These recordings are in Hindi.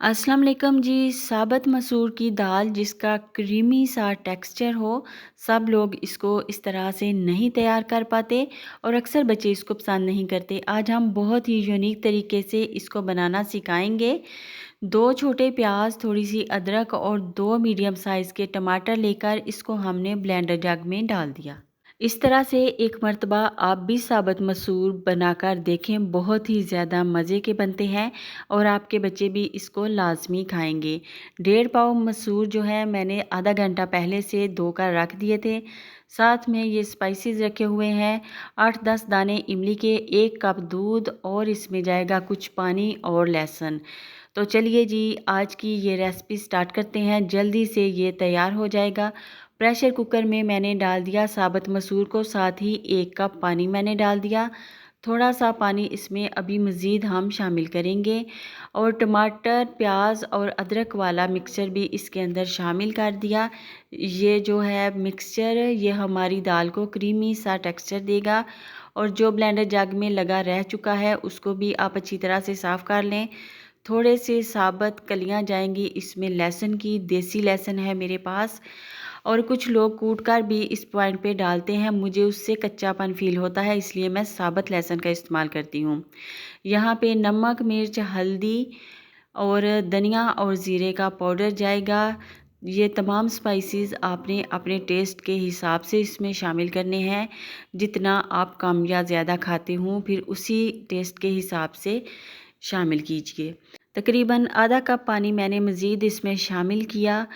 अस्सलाम वालेकुम जी। साबुत मसूर की दाल जिसका क्रीमी सा टेक्सचर हो, सब लोग इसको इस तरह से नहीं तैयार कर पाते और अक्सर बच्चे इसको पसंद नहीं करते। आज हम बहुत ही यूनिक तरीके से इसको बनाना सिखाएंगे। 2 छोटे प्याज, थोड़ी सी अदरक और 2 मीडियम साइज़ के टमाटर लेकर इसको हमने ब्लेंडर जग में डाल दिया। इस तरह से एक मर्तबा आप भी साबुत मसूर बनाकर देखें, बहुत ही ज़्यादा मज़े के बनते हैं और आपके बच्चे भी इसको लाज़मी खाएंगे। 1.5 पाव मसूर जो है मैंने आधा घंटा पहले से धो कर रख दिए थे। साथ में ये स्पाइसेस रखे हुए हैं, 8-10 दाने इमली के, 1 कप दूध और इसमें जाएगा कुछ पानी और लहसुन। तो चलिए जी, आज की ये रेसिपी स्टार्ट करते हैं। जल्दी से ये तैयार हो जाएगा। प्रेशर कुकर में मैंने डाल दिया साबुत मसूर को, साथ ही 1 कप पानी मैंने डाल दिया। थोड़ा सा पानी इसमें अभी मज़ीद हम शामिल करेंगे और टमाटर, प्याज और अदरक वाला मिक्सचर भी इसके अंदर शामिल कर दिया। ये जो है मिक्सचर, ये हमारी दाल को क्रीमी सा टेक्सचर देगा। और जो ब्लेंडर जग में लगा रह चुका है उसको भी आप अच्छी तरह से साफ़ कर लें। थोड़े से साबुत कलियां जाएंगी इसमें लहसुन की, देसी लहसुन है मेरे पास। और कुछ लोग कूट कर भी इस पॉइंट पे डालते हैं, मुझे उससे कच्चापन फील होता है, इसलिए मैं साबुत लहसुन का इस्तेमाल करती हूँ। यहाँ पे नमक, मिर्च, हल्दी और धनिया और ज़ीरे का पाउडर जाएगा। ये तमाम स्पाइसेस आपने अपने टेस्ट के हिसाब से इसमें शामिल करने हैं। जितना आप कम या ज़्यादा खाते हों फिर उसी टेस्ट के हिसाब से शामिल कीजिए। तकरीबन आधा कप पानी मैंने मज़ीद इसमें शामिल किया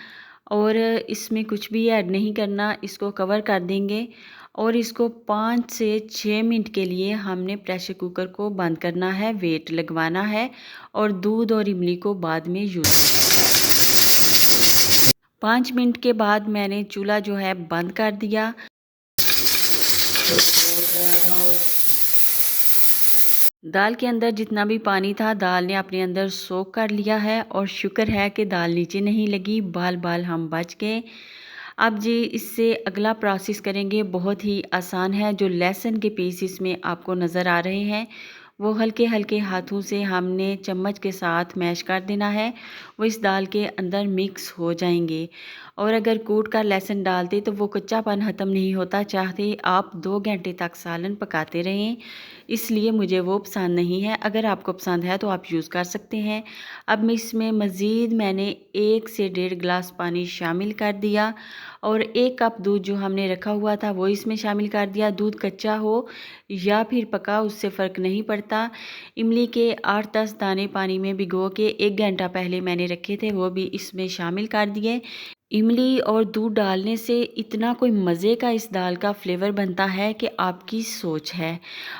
और इसमें कुछ भी ऐड नहीं करना, इसको कवर कर देंगे और इसको 5 से 6 मिनट के लिए हमने प्रेशर कुकर को बंद करना है, वेट लगवाना है और दूध और इमली को बाद में यूज़। 5 मिनट के बाद मैंने चूल्हा जो है बंद कर दिया। दाल के अंदर जितना भी पानी था दाल ने अपने अंदर सोख कर लिया है और शुक्र है कि दाल नीचे नहीं लगी, बाल बाल हम बच गए। अब जी इससे अगला प्रोसेस करेंगे, बहुत ही आसान है। जो लहसुन के पीस इसमें आपको नज़र आ रहे हैं वो हल्के हल्के हाथों से हमने चम्मच के साथ मैश कर देना है, वो इस दाल के अंदर मिक्स हो जाएंगे। और अगर कूट कर लहसुन डालते तो वो कच्चापन ख़त्म नहीं होता, चाहते आप 2 घंटे तक सालन पकाते रहें, इसलिए मुझे वो पसंद नहीं है। अगर आपको पसंद है तो आप यूज़ कर सकते हैं। अब मैं इसमें मज़ीद मैंने 1 से 1.5 गिलास पानी शामिल कर दिया और 1 कप दूध जो हमने रखा हुआ था वो इसमें शामिल कर दिया। दूध कच्चा हो या फिर पका उससे फ़र्क नहीं पड़ता। इमली के 8-10 दाने पानी में भिगो के 1 घंटा पहले मैंने रखे थे, वो भी इसमें शामिल कर दिए। इमली और दूध डालने से इतना कोई मज़े का इस दाल का फ्लेवर बनता है कि आपकी सोच है।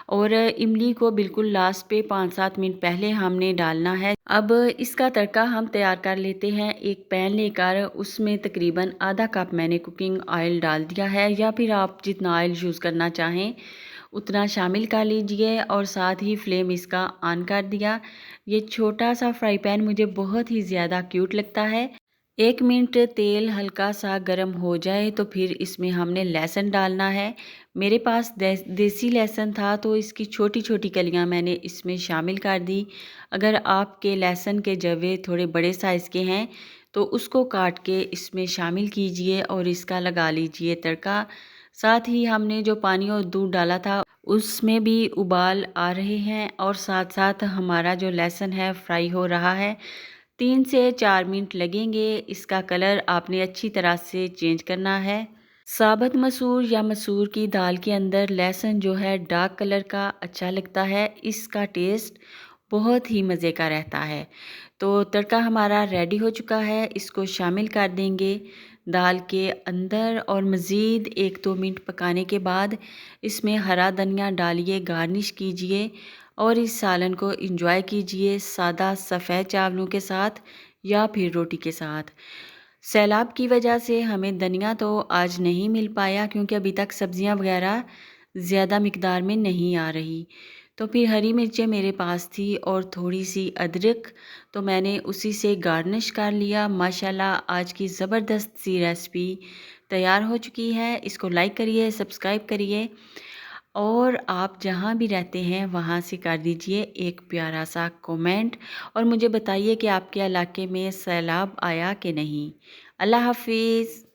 और इमली को बिल्कुल लास्ट पे 5-7 मिनट पहले हमने डालना है। अब इसका तड़का हम तैयार कर लेते हैं। एक पैन लेकर उसमें तकरीबन आधा कप मैंने कुकिंग ऑयल डाल दिया है, या फिर आप जितना ऑयल यूज़ करना चाहें उतना शामिल कर लीजिए और साथ ही फ्लेम इसका ऑन कर दिया। ये छोटा सा फ्राई पैन मुझे बहुत ही ज़्यादा क्यूट लगता है। 1 मिनट तेल हल्का सा गर्म हो जाए तो फिर इसमें हमने लहसुन डालना है। मेरे पास देसी लहसुन था तो इसकी छोटी छोटी कलियां मैंने इसमें शामिल कर दी। अगर आपके लहसुन के जवे थोड़े बड़े साइज़ के हैं तो उसको काट के इसमें शामिल कीजिए और इसका लगा लीजिए तड़का। साथ ही हमने जो पानी और दूध डाला था उसमें भी उबाल आ रहे हैं और साथ साथ हमारा जो लहसुन है फ्राई हो रहा है। 3 से 4 मिनट लगेंगे। इसका कलर आपने अच्छी तरह से चेंज करना है। साबुत मसूर या मसूर की दाल के अंदर लहसुन जो है डार्क कलर का अच्छा लगता है, इसका टेस्ट बहुत ही मज़े का रहता है। तो तड़का हमारा रेडी हो चुका है, इसको शामिल कर देंगे दाल के अंदर और मज़ीद 1-2 मिनट पकाने के बाद इसमें हरा धनिया डालिए, गार्निश कीजिए और इस सालन को एंजॉय कीजिए सादा सफ़ेद चावलों के साथ या फिर रोटी के साथ। सैलाब की वजह से हमें धनिया तो आज नहीं मिल पाया क्योंकि अभी तक सब्जियां वगैरह ज़्यादा मिकदार में नहीं आ रही, तो फिर हरी मिर्चें मेरे पास थी और थोड़ी सी अदरक, तो मैंने उसी से गार्निश कर लिया। माशाल्लाह आज की ज़बरदस्त सी रेसिपी तैयार हो चुकी है। इसको लाइक करिए, सब्सक्राइब करिए और आप जहाँ भी रहते हैं वहाँ से कर दीजिए एक प्यारा सा कमेंट और मुझे बताइए कि आपके इलाके में सैलाब आया कि नहीं। अल्लाह हाफिज़।